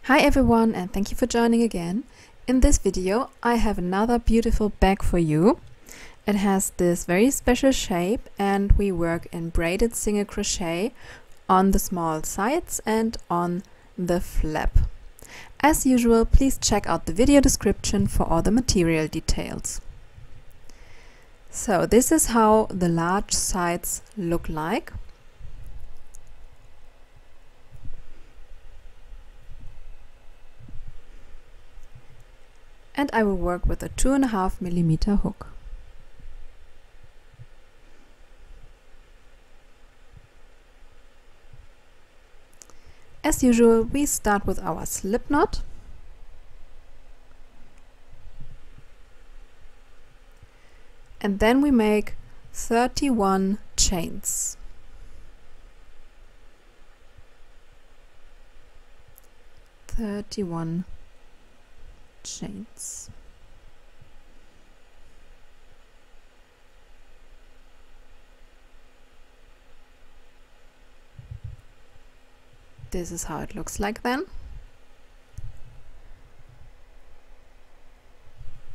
Hi everyone, and thank you for joining again. In this video I have another beautiful bag for you. It has this very special shape and we work in braided single crochet on the small sides and on the flap. As usual, please check out the video description for all the material details. So this is how the large sides look like. And I will work with a 2.5mm hook. As usual, we start with our slip knot. And then we make 31 chains. Chains. This is how it looks like then.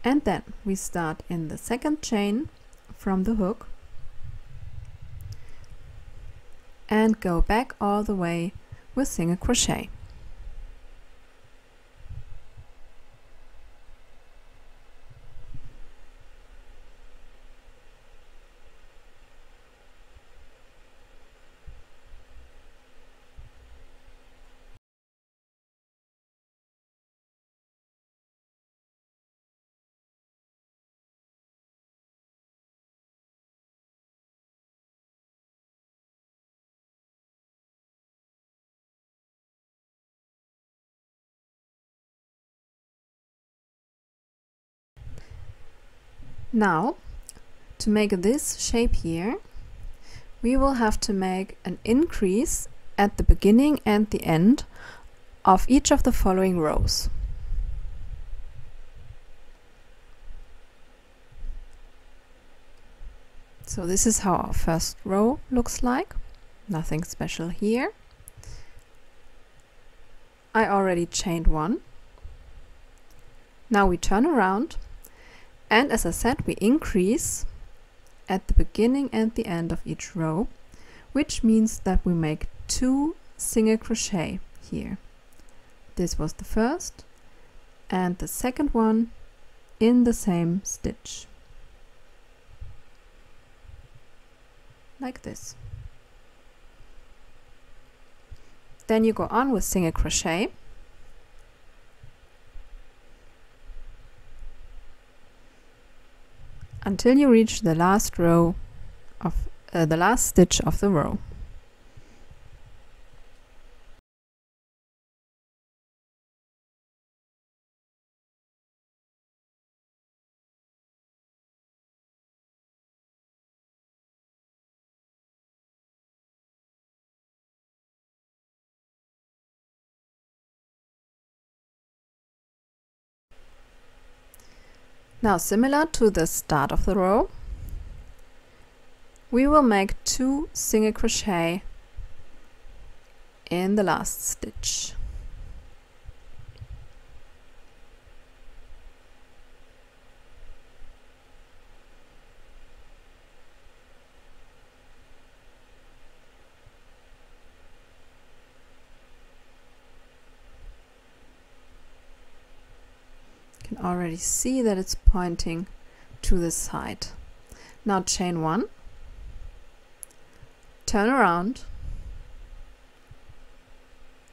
And then we start in the second chain from the hook and go back all the way with single crochet. Now, to make this shape here, we will have to make an increase at the beginning and the end of each of the following rows. So this is how our first row looks like. Nothing special here. I already chained one. Now we turn around. And as I said, we increase at the beginning and the end of each row, which means that we make 2 single crochet here. This was the first and the second one in the same stitch. Like this. Then you go on with single crochet. Until you reach the last row of the last stitch of the row. Now, similar to the start of the row, we will make 2 single crochet in the last stitch. You can already see that it's pointing to the side. Now chain 1, turn around,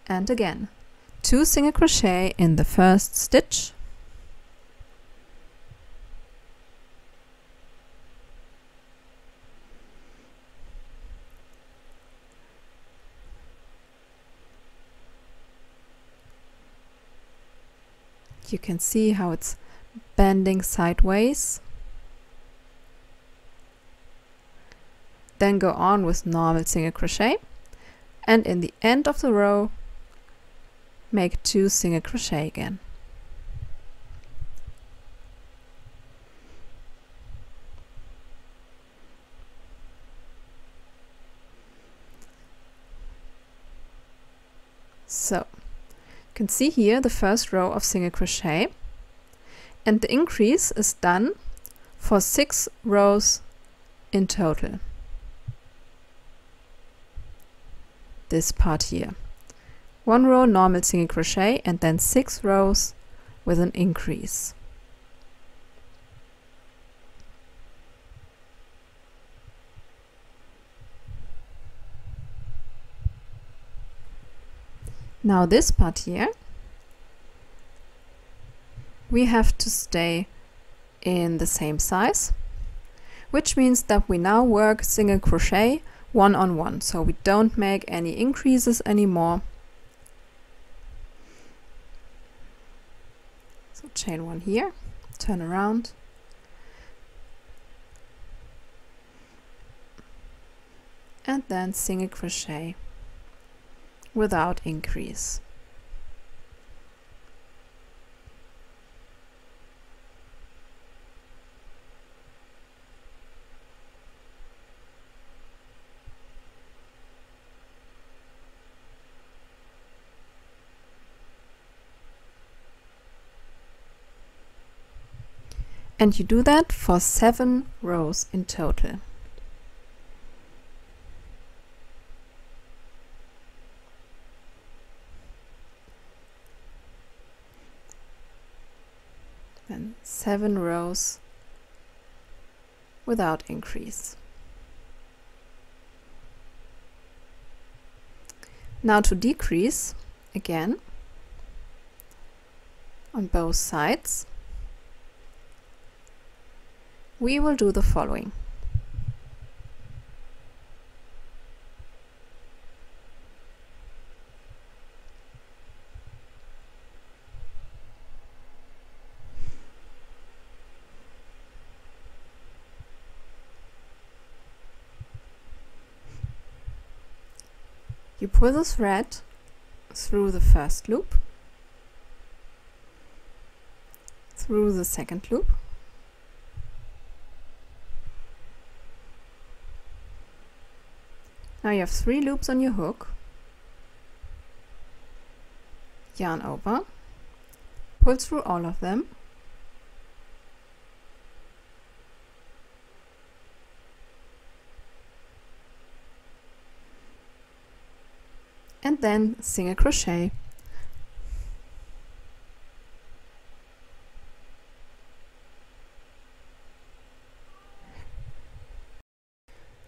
and again 2 single crochet in the first stitch, you can see how it's bending sideways. Then go on with normal single crochet, and in the end of the row make 2 single crochet again. So can see here the first row of single crochet, and the increase is done for 6 rows in total. This part here. 1 row normal single crochet and then 6 rows with an increase. Now this part here, we have to stay in the same size, which means that we now work single crochet 1 on 1, so we don't make any increases anymore. So chain 1 here, turn around, and then single crochet without increase. And you do that for 7 rows in total. And 7 rows without increase. Now to decrease, again, on both sides, we will do the following. You pull the thread through the first loop, through the second loop, now you have 3 loops on your hook, yarn over, pull through all of them, and then single crochet.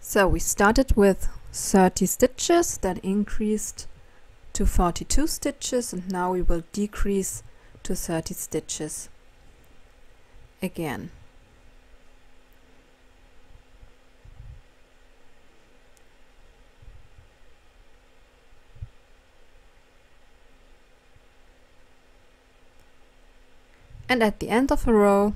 So we started with 30 stitches, that increased to 42 stitches, and now we will decrease to 30 stitches again. And at the end of a row,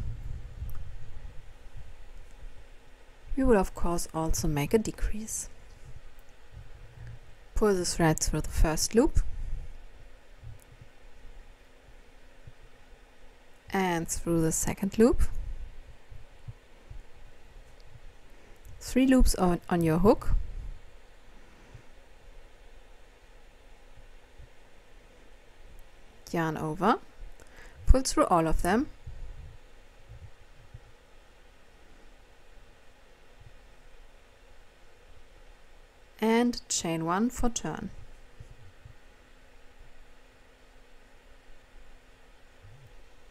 we will of course also make a decrease. Pull the thread through the first loop and through the second loop. 3 loops on your hook. Yarn over, pull through all of them, and chain 1 for turn.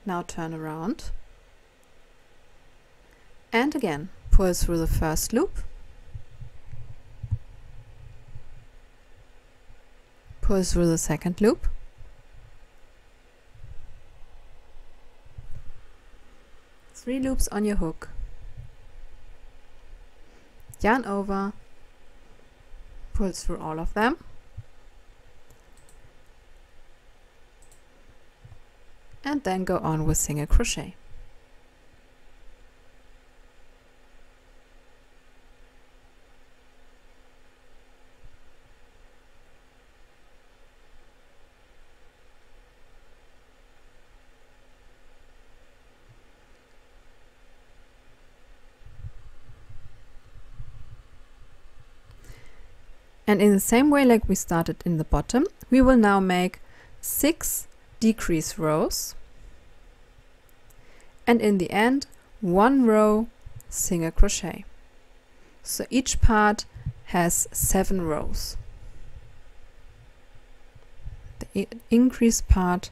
Now turn around and again pull through the first loop, pull through the second loop, three loops on your hook, yarn over, pull through all of them, and then go on with single crochet. And in the same way like we started in the bottom, we will now make 6 decrease rows, and in the end 1 row single crochet. So each part has 7 rows. The increase part,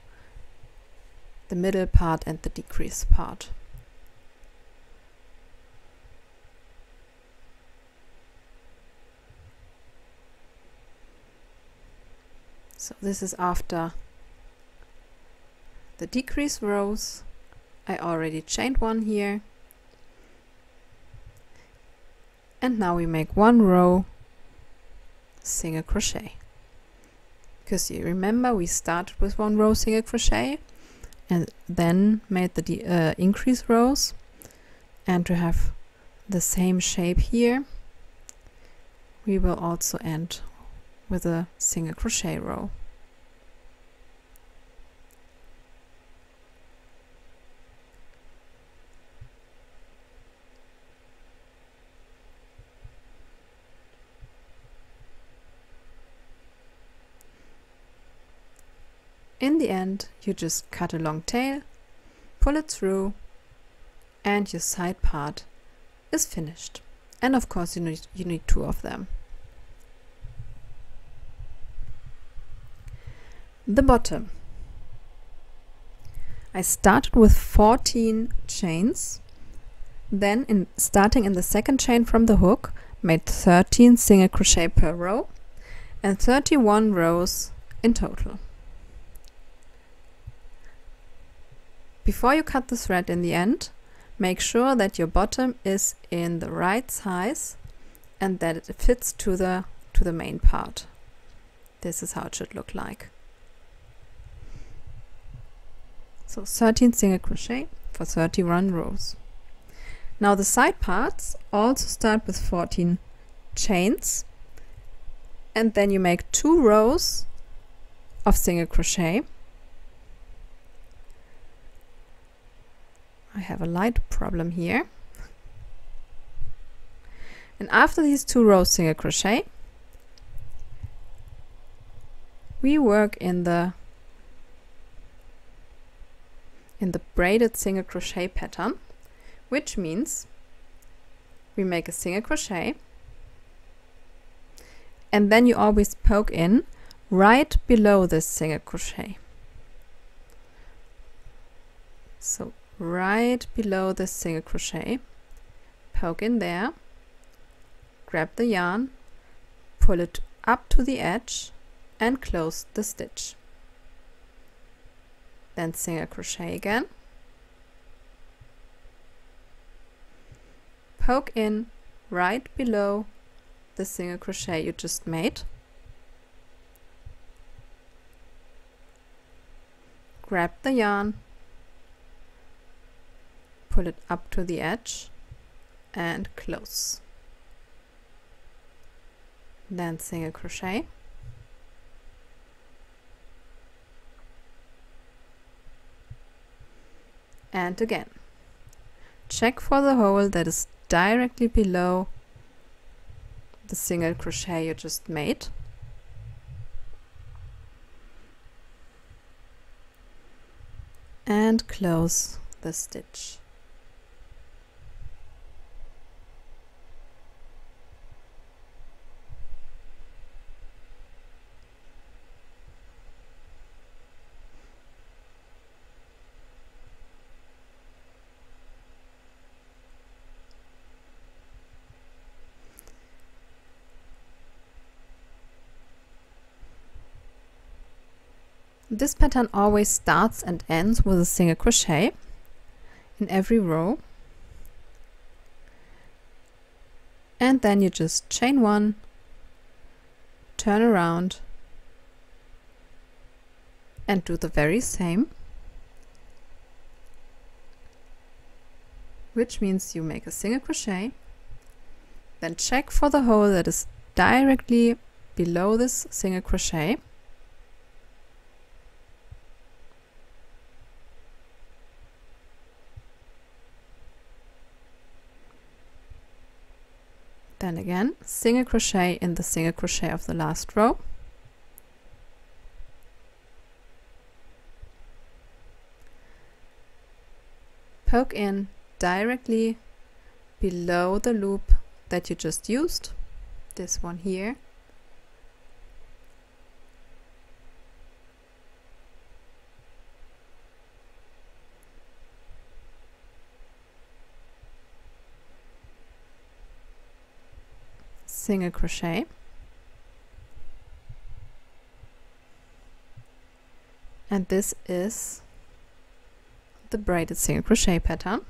the middle part, and the decrease part. So this is after the decrease rows. I already chained 1 here, and now we make 1 row single crochet, because you remember we started with 1 row single crochet and then made the increase rows. And to have the same shape here, we will also end with a single crochet row. In the end, you just cut a long tail, pull it through, and your side part is finished. And of course you need 2 of them. The bottom. I started with 14 chains, then starting in the second chain from the hook, made 13 single crochet per row and 31 rows in total. Before you cut the thread in the end, make sure that your bottom is in the right size and that it fits to the main part. This is how it should look like. So 13 single crochet for 31 rows. Now the side parts also start with 14 chains, and then you make 2 rows of single crochet. I have a light problem here. And after these 2 rows single crochet, we work in the braided single crochet pattern, which means we make a single crochet and then you always poke in right below this single crochet. So right below the single crochet, poke in there, grab the yarn, pull it up to the edge and close the stitch. Then single crochet again, poke in right below the single crochet you just made, grab the yarn, pull it up to the edge and close. Then single crochet, and again check for the hole that is directly below the single crochet you just made, and close the stitch. This pattern always starts and ends with a single crochet in every row, and then you just chain 1, turn around and do the very same, which means you make a single crochet, then check for the hole that is directly below this single crochet, then again single crochet in the single crochet of the last row, poke in directly below the loop that you just used, this one here. Single crochet, and this is the braided single crochet pattern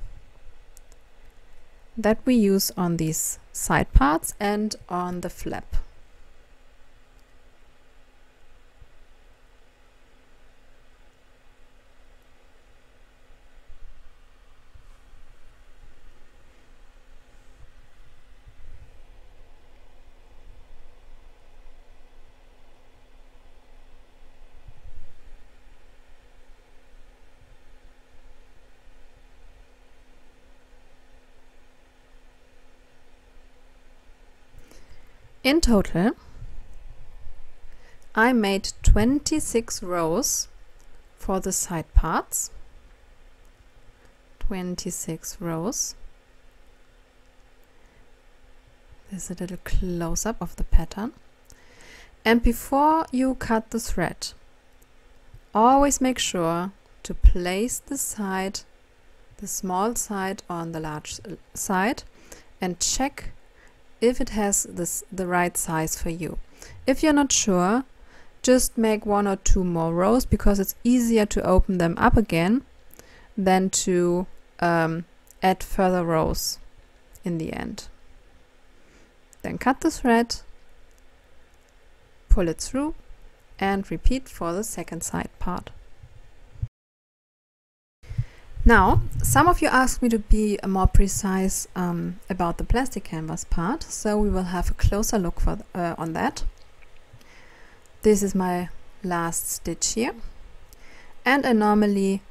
that we use on these side parts and on the flap. In total, I made 26 rows for the side parts. 26 rows. There's a little close-up of the pattern. And before you cut the thread, always make sure to place the side, the small side on the large side, and check if it has the right size for you. If you're not sure, just make 1 or 2 more rows, because it's easier to open them up again than to add further rows in the end. Then cut the thread, pull it through, and repeat for the second side part. Now, some of you asked me to be more precise about the plastic canvas part, so we will have a closer look on that. This is my last stitch here, and I normally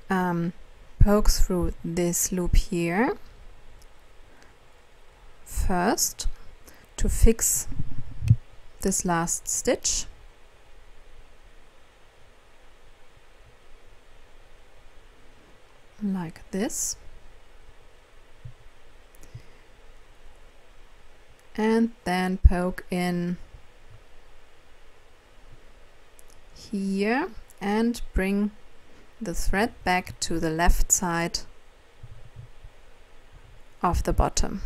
poke through this loop here first to fix this last stitch. Like this, and then poke in here and bring the thread back to the left side of the bottom.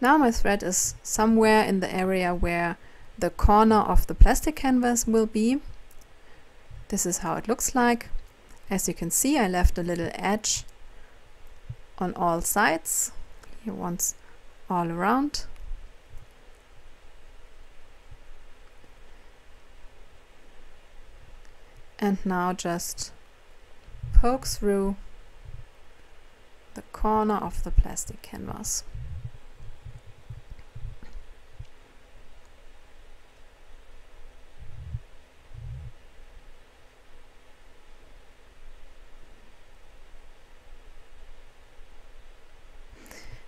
Now my thread is somewhere in the area where the corner of the plastic canvas will be. This is how it looks like. As you can see, I left a little edge on all sides, here once all around. And now just poke through the corner of the plastic canvas.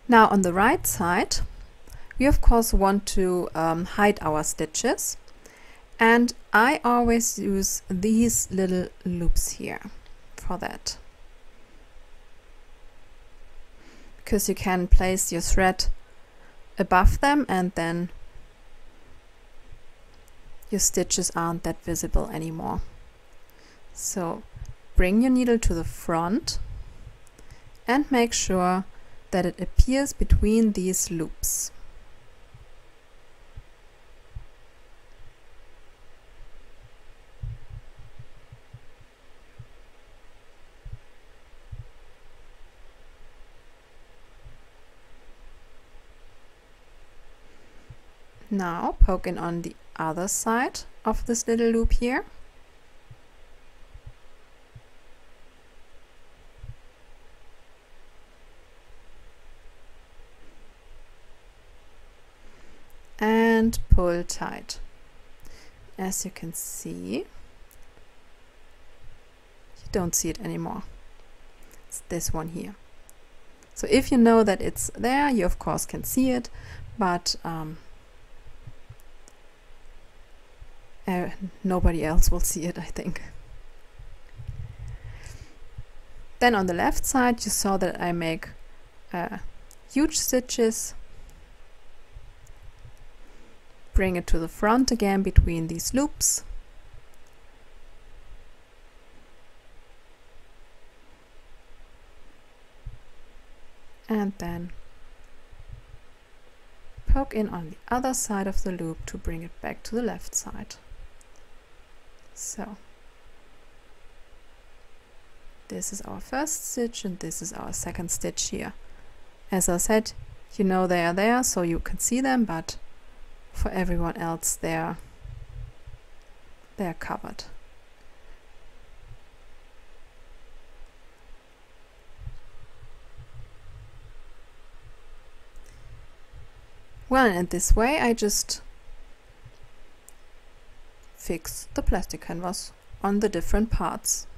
Now on the right side, we of course want to hide our stitches, and I always use these little loops here for that, because you can place your thread above them and then your stitches aren't that visible anymore. So bring your needle to the front and make sure that it appears between these loops. Now poke in on the other side of this little loop here. And and pull tight. As you can see, you don't see it anymore. It's this one here. So if you know that it's there, you of course can see it, but nobody else will see it, I think. Then on the left side, you saw that I make huge stitches. Bring it to the front again between these loops. And then poke in on the other side of the loop to bring it back to the left side. So this is our first stitch and this is our second stitch here. As I said, you know they are there, so you can see them, but for everyone else they're covered. Well, and this way I just fix the plastic canvas on the different parts.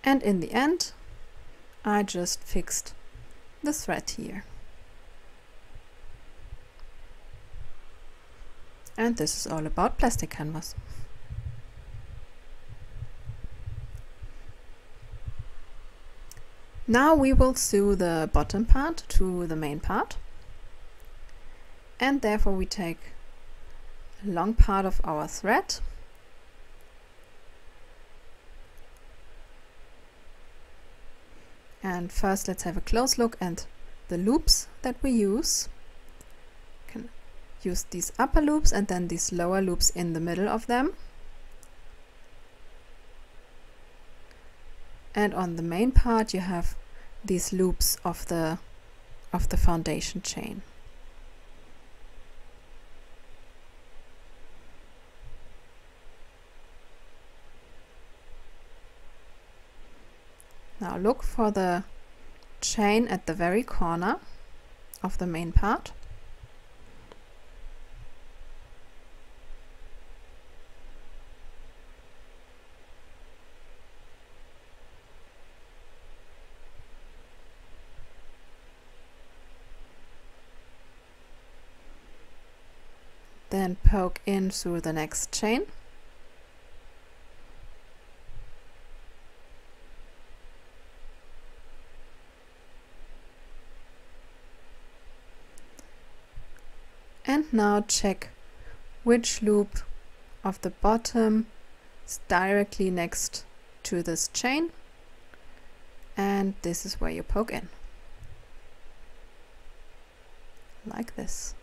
And in the end, I just fixed the thread here. And this is all about plastic canvas. Now we will sew the bottom part to the main part. And therefore we take a long part of our thread and first let's have a close look at the loops that we use. You can use these upper loops and then these lower loops in the middle of them. And on the main part you have these loops of the foundation chain. Now look for the chain at the very corner of the main part. Then poke in through the next chain. And now check which loop of the bottom is directly next to this chain, and this is where you poke in, like this.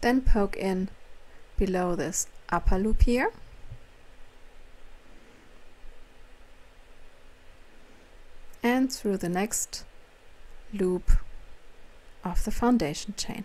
Then poke in below this upper loop here. And through the next loop of the foundation chain.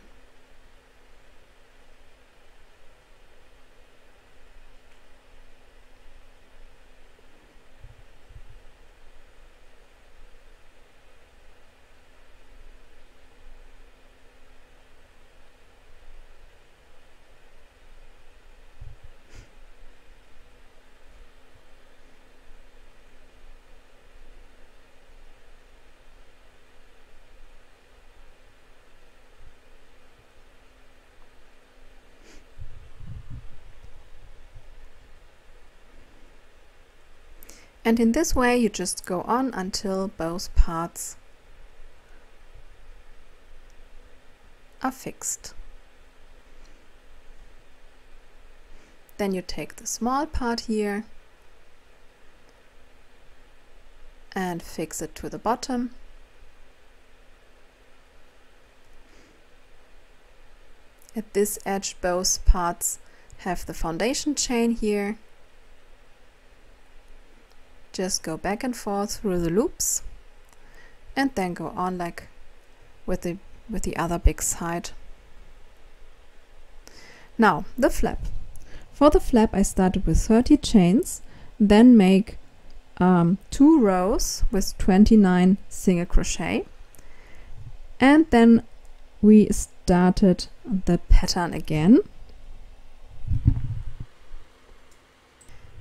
And in this way you just go on until both parts are fixed. Then you take the small part here and fix it to the bottom. At this edge both parts have the foundation chain here. Just go back and forth through the loops and then go on like with the other big side. Now the flap. For the flap I started with 30 chains, then make 2 rows with 29 single crochet, and then we started the pattern again.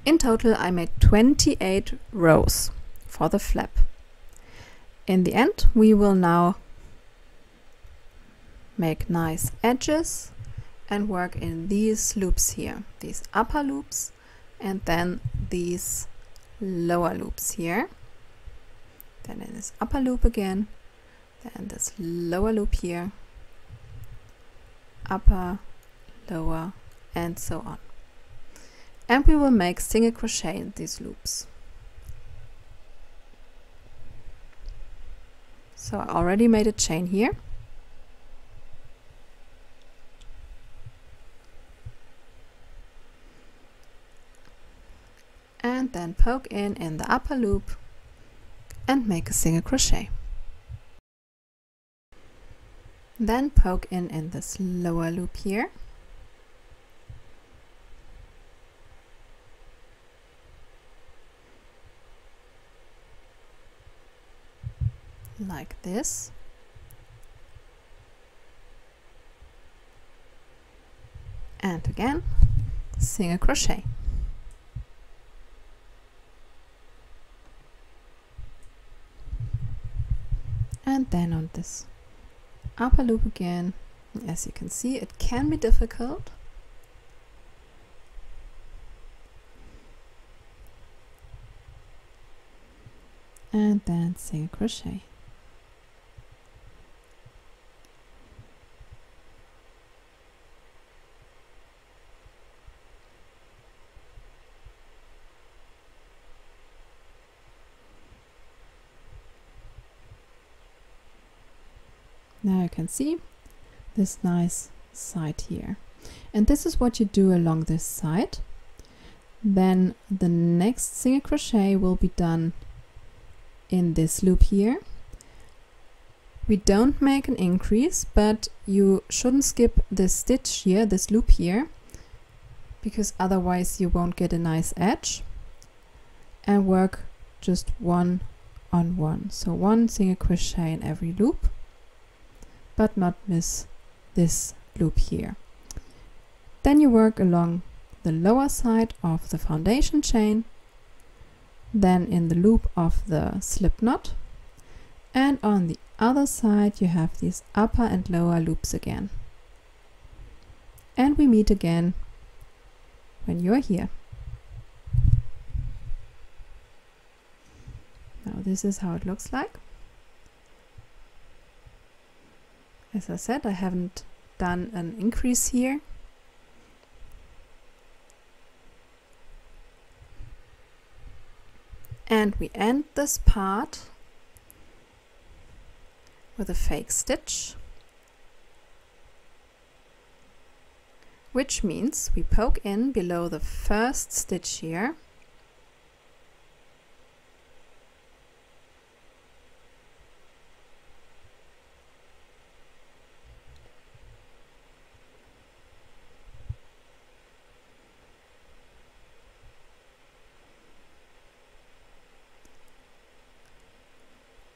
In total I made 28 rows for the flap. In the end we will now make nice edges and work in these loops here, these upper loops, and then these lower loops here. Then in this upper loop again, then this lower loop here, upper, lower, and so on. And we will make single crochet in these loops. So I already made a chain here. And then poke in the upper loop and make a single crochet. Then poke in this lower loop here. Like this. And again, single crochet. And then on this upper loop again. As you can see, it can be difficult. And then single crochet. Now you can see this nice side here. And this is what you do along this side. Then the next single crochet will be done in this loop here. We don't make an increase, but you shouldn't skip this stitch here, this loop here, because otherwise you won't get a nice edge. And work just one on one. So one single crochet in every loop, but not miss this loop here. Then you work along the lower side of the foundation chain, then in the loop of the slip knot, and on the other side you have these upper and lower loops again. And we meet again when you're here. Now this is how it looks like. As I said, I haven't done an increase here. And we end this part with a fake stitch, which means we poke in below the first stitch here.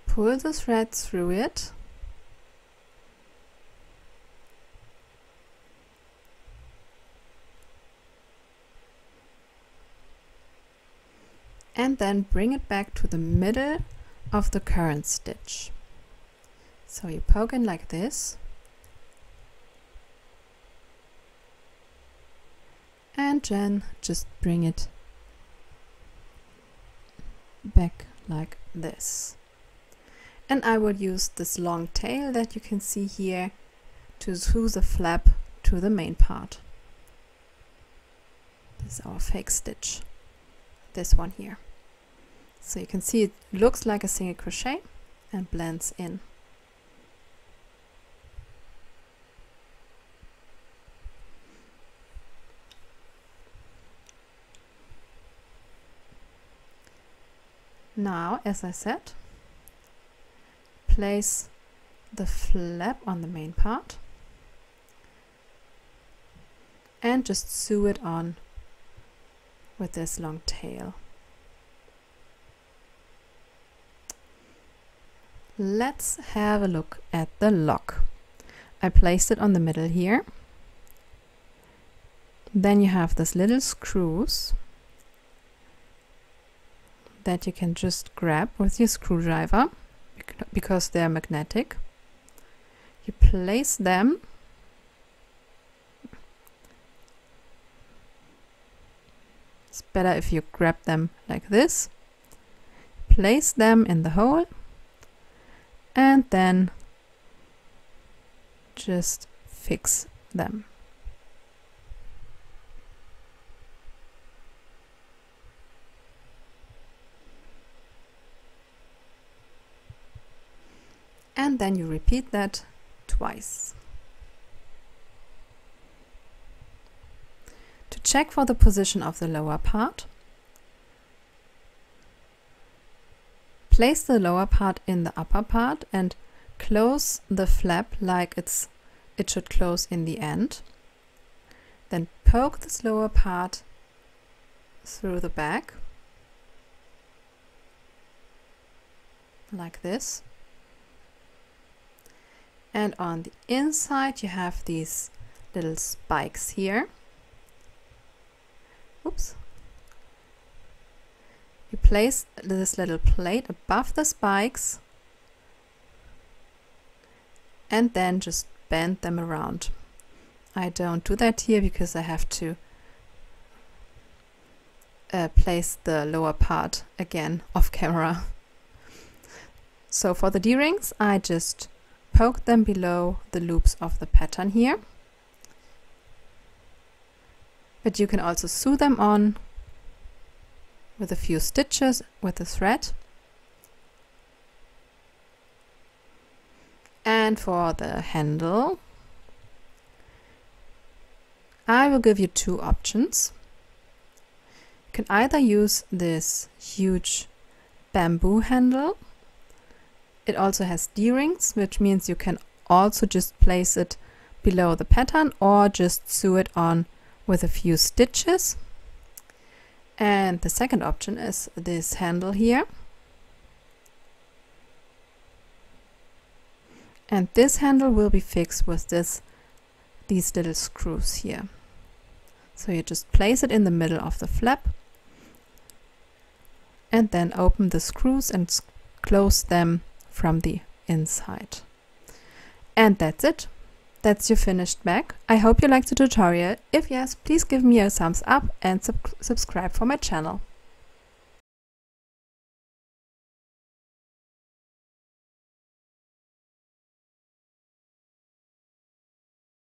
Pull the thread through it, and then bring it back to the middle of the current stitch. So you poke in like this, and then just bring it back like this. And I will use this long tail that you can see here to sew the flap to the main part. This is our fake stitch, this one here. So you can see it looks like a single crochet and blends in. Now, as I said, place the flap on the main part and just sew it on with this long tail. Let's have a look at the lock. I placed it on the middle here. Then you have these little screws that you can just grab with your screwdriver because they're magnetic. You place them it's better if you grab them like this. Place them in the hole and then just fix them. And then you repeat that twice. To check for the position of the lower part, place the lower part in the upper part and close the flap like it should close in the end. Then poke this lower part through the back like this. And on the inside you have these little spikes here. Oops. You place this little plate above the spikes and then just bend them around. I don't do that here because I have to place the lower part again off camera. So for the D-rings I just poke them below the loops of the pattern here. But you can also sew them on with a few stitches with the thread. And for the handle, I will give you two options. You can either use this huge bamboo handle. It also has D-rings, which means you can also just place it below the pattern or just sew it on with a few stitches. And the second option is this handle here. And this handle will be fixed with these little screws here. So you just place it in the middle of the flap and then open the screws and close them from the inside. And that's it. That's your finished bag. I hope you liked the tutorial. If yes, please give me a thumbs up and subscribe for my channel.